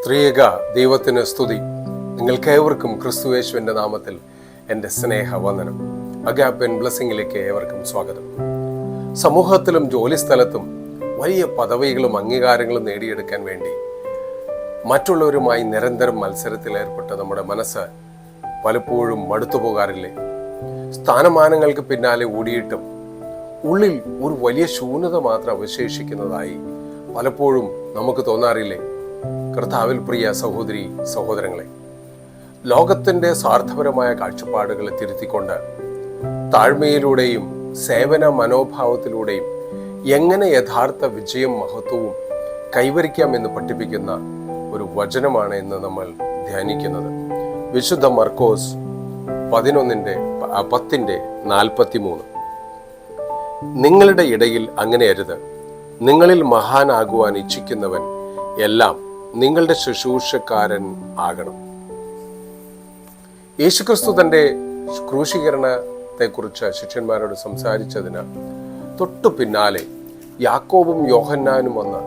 ത്രിയേക ദൈവത്തിന് സ്തുതി. നിങ്ങൾക്കേവർക്കും ക്രിസ്തുയേശുവിൻ്റെ നാമത്തിൽ എൻ്റെ സ്നേഹവന്ദനം. അഗാപ്പൻ ബ്ലെസ്സിങ്ങിലേക്ക് ഏവർക്കും സ്വാഗതം. സമൂഹത്തിലും ജോലിസ്ഥലത്തും വലിയ പദവികളും അംഗീകാരങ്ങളും നേടിയെടുക്കാൻ വേണ്ടി മറ്റുള്ളവരുമായി നിരന്തരം മത്സരത്തിൽ ഏർപ്പെട്ട നമ്മുടെ മനസ്സ് പലപ്പോഴും മടുത്തു പോകാറില്ലേ? സ്ഥാനമാനങ്ങൾക്ക് പിന്നാലെ ഓടിയിട്ടും ഉള്ളിൽ ഒരു വലിയ ശൂന്യത മാത്രം അവശേഷിക്കുന്നതായി പലപ്പോഴും നമുക്ക് തോന്നാറില്ലേ? കർത്താവിൽ പ്രിയ സഹോദരി സഹോദരങ്ങളെ, ലോകത്തിൻ്റെ സ്വാർത്ഥപരമായ കാഴ്ചപ്പാടുകളെ തിരുത്തിക്കൊണ്ട് താഴ്മയിലൂടെയും സേവന മനോഭാവത്തിലൂടെയും എങ്ങനെ യഥാർത്ഥ വിജയം മഹത്വവും കൈവരിക്കാമെന്ന് പഠിപ്പിക്കുന്ന ഒരു വചനമാണ് ഇന്ന് നമ്മൾ ധ്യാനിക്കുന്നത്. വിശുദ്ധ മർക്കോസ് 11:10-43. നിങ്ങളുടെ ഇടയിൽ അങ്ങനെ അരുത്. നിങ്ങളിൽ മഹാനാകുവാൻ ഇച്ഛിക്കുന്നവൻ എല്ലാം നിങ്ങളുടെ ശുശ്രൂഷക്കാരൻ ആകണം. യേശുക്രിസ്തു തൻ്റെ ക്രൂശീകരണത്തെക്കുറിച്ച് ശിഷ്യന്മാരോട് സംസാരിച്ചതിന് തൊട്ടു പിന്നാലെ യാക്കോബും യോഹന്നാനും വന്ന്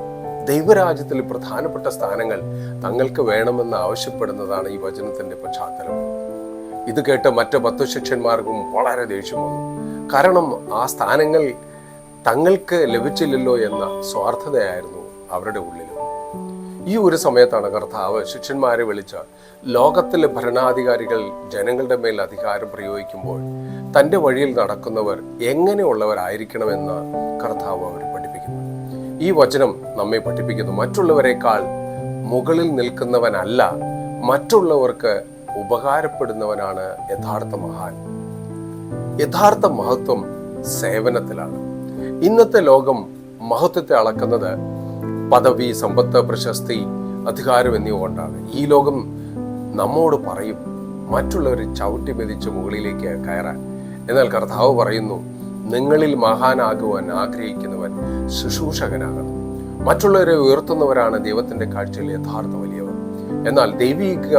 ദൈവരാജ്യത്തിൽ പ്രധാനപ്പെട്ട സ്ഥാനങ്ങൾ തങ്ങൾക്ക് വേണമെന്ന് ആവശ്യപ്പെടുന്നതാണ് ഈ വചനത്തിന്റെ പശ്ചാത്തലം. ഇത് കേട്ട് മറ്റ് 10 ശിഷ്യന്മാർക്കും വളരെ ദേഷ്യം വന്നു. കാരണം ആ സ്ഥാനങ്ങൾ തങ്ങൾക്ക് ലഭിച്ചില്ലല്ലോ എന്ന സ്വാർത്ഥതയായിരുന്നു അവരുടെ ഉള്ളിലും. ഈ ഒരു സമയത്താണ് കർത്താവ് ശിഷ്യന്മാരെ വിളിച്ച് ലോകത്തിലെ ഭരണാധികാരികൾ ജനങ്ങളുടെ മേൽ അധികാരം പ്രയോഗിക്കുമ്പോൾ തൻ്റെ വഴിയിൽ നടക്കുന്നവർ എങ്ങനെയുള്ളവരായിരിക്കണമെന്ന് കർത്താവ് അവർ പഠിപ്പിക്കുന്നു. ഈ വചനം നമ്മെ പഠിപ്പിക്കുന്നു, മറ്റുള്ളവരെക്കാൾ മുകളിൽ നിൽക്കുന്നവനല്ല, മറ്റുള്ളവർക്ക് ഉപകാരപ്പെടുന്നവനാണ് യഥാർത്ഥ മഹാൻ. യഥാർത്ഥ മഹത്വം സേവനത്തിലാണ്. ഇന്നത്തെ ലോകം മഹത്വത്തെ അളക്കുന്നത് പദവി, സമ്പത്ത്, പ്രശസ്തി, അധികാരം എന്നിവ കൊണ്ടാണ്. ഈ ലോകം നമ്മോട് പറയും മറ്റുള്ളവരെ ചവിട്ടി മെതിച്ച് മുകളിലേക്ക് കയറാൻ. എന്നാൽ കർത്താവ് പറയുന്നു, നിങ്ങളിൽ മഹാനാകുവാൻ ആഗ്രഹിക്കുന്നവൻ ശുശ്രൂഷകനാകണം. മറ്റുള്ളവരെ ഉയർത്തുന്നവരാണ് ദൈവത്തിന്റെ കാഴ്ചയിൽ യഥാർത്ഥ വലിയവർ. എന്നാൽ ദൈവിക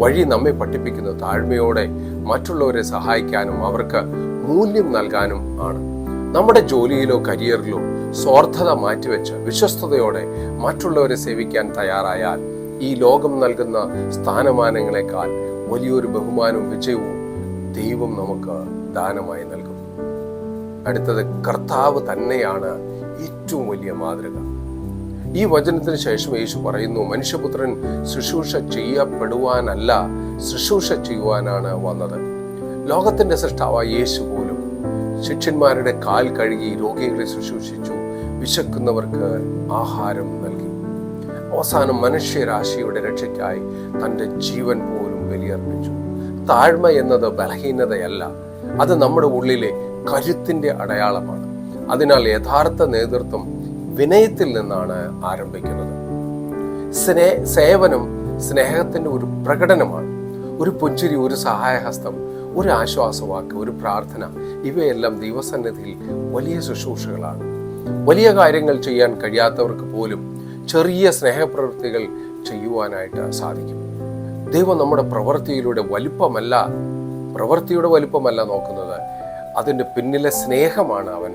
വഴി നമ്മെ പഠിപ്പിക്കുന്നത് താഴ്മയോടെ മറ്റുള്ളവരെ സഹായിക്കാനും അവർക്ക് മൂല്യം നൽകാനും ആണ്. നമ്മുടെ ജോലിയിലോ കരിയറിലോ സ്വാർത്ഥത മാറ്റിവെച്ച് വിശ്വസ്തയോടെ മറ്റുള്ളവരെ സേവിക്കാൻ തയ്യാറായാൽ ഈ ലോകം നൽകുന്ന സ്ഥാനമാനങ്ങളെക്കാൾ വലിയൊരു ബഹുമാനവും വിജയവും ദൈവം നമുക്ക് ദാനമായി നൽകും. അടുത്തത്, കർത്താവ് തന്നെയാണ് ഏറ്റവും വലിയ മാതൃക. ഈ വചനത്തിന് ശേഷം യേശു പറയുന്നു, മനുഷ്യപുത്രൻ ശുശ്രൂഷ ചെയ്യപ്പെടുവാനല്ല, ശുശ്രൂഷ ചെയ്യുവാനാണ് വന്നത്. ലോകത്തിന്റെ സൃഷ്ടാവായ യേശു പോലും ശിഷ്യന്മാരുടെ കാൽ കഴുകി, രോഗികളെ ശുശ്രൂഷിച്ചു, വിശക്കുന്നവർക്ക് ആഹാരം നൽകി. അവസാനം മനുഷ്യരാശിയുടെ രക്ഷയ്ക്കായി തൻ്റെ ജീവൻ പോലും ബലിയർപ്പിച്ചു. താഴ്മ എന്നത് ബലഹീനതയല്ല, അത് നമ്മുടെ ഉള്ളിലെ കരുത്തിന്റെ അടയാളമാണ്. അതിനാൽ യഥാർത്ഥ നേതൃത്വം വിനയത്തിൽ നിന്നാണ് ആരംഭിക്കുന്നത്. സേവനം സ്നേഹത്തിന്റെ ഒരു പ്രകടനമാണ്. ഒരു പുഞ്ചിരി, ഒരു സഹായഹസ്തം, ഒരു ആശ്വാസവാക്ക്, ഒരു പ്രാർത്ഥന, ഇവയെല്ലാം ദൈവസന്നിധിയിൽ വലിയ ശുശ്രൂഷകളാണ്. വലിയ കാര്യങ്ങൾ ചെയ്യാൻ കഴിയാത്തവർക്ക് പോലും ചെറിയ സ്നേഹപ്രവൃത്തികൾ ചെയ്യുവാനായിട്ട് സാധിക്കും. ദൈവം നമ്മുടെ പ്രവൃത്തിയുടെ വലിപ്പമല്ല നോക്കുന്നത്, അതിൻ്റെ പിന്നിലെ സ്നേഹമാണ് അവൻ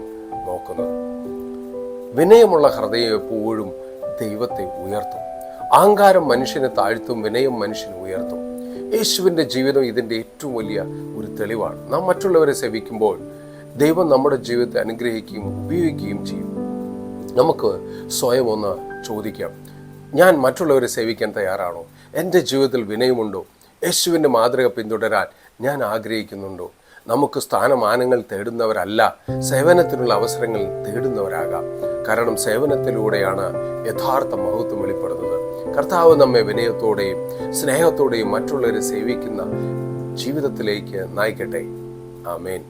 നോക്കുന്നത്. വിനയമുള്ള ഹൃദയം എപ്പോഴും ദൈവത്തെ ഉയർത്തും. അഹങ്കാരം മനുഷ്യനെ താഴ്ത്തും, വിനയം മനുഷ്യനെ ഉയർത്തും. യേശുവിൻ്റെ ജീവിതം ഇതിൻ്റെ ഏറ്റവും വലിയ ഒരു തെളിവാണ്. നാം മറ്റുള്ളവരെ സേവിക്കുമ്പോൾ ദൈവം നമ്മുടെ ജീവിതത്തെ അനുഗ്രഹിക്കുകയും ഉപയോഗിക്കുകയും ചെയ്യും. നമുക്ക് സ്വയം ഒന്ന് ചോദിക്കാം, ഞാൻ മറ്റുള്ളവരെ സേവിക്കാൻ തയ്യാറാണോ? എൻ്റെ ജീവിതത്തിൽ വിനയമുണ്ടോ? യേശുവിൻ്റെ മാതൃക പിന്തുടരാൻ ഞാൻ ആഗ്രഹിക്കുന്നുണ്ടോ? നമുക്ക് സ്ഥാനമാനങ്ങൾ തേടുന്നവരല്ല, സേവനത്തിനുള്ള അവസരങ്ങൾ തേടുന്നവരാകാം. കാരണം സേവനത്തിലൂടെയാണ് യഥാർത്ഥ മഹത്വം വെളിപ്പെടുന്നത്. കർത്താവ് നമ്മെ വിനയത്തോടെയും സ്നേഹത്തോടെയും മറ്റുള്ളവരെ സേവിക്കുന്ന ജീവിതത്തിലേക്ക് നയിക്കട്ടെ. ആമേൻ.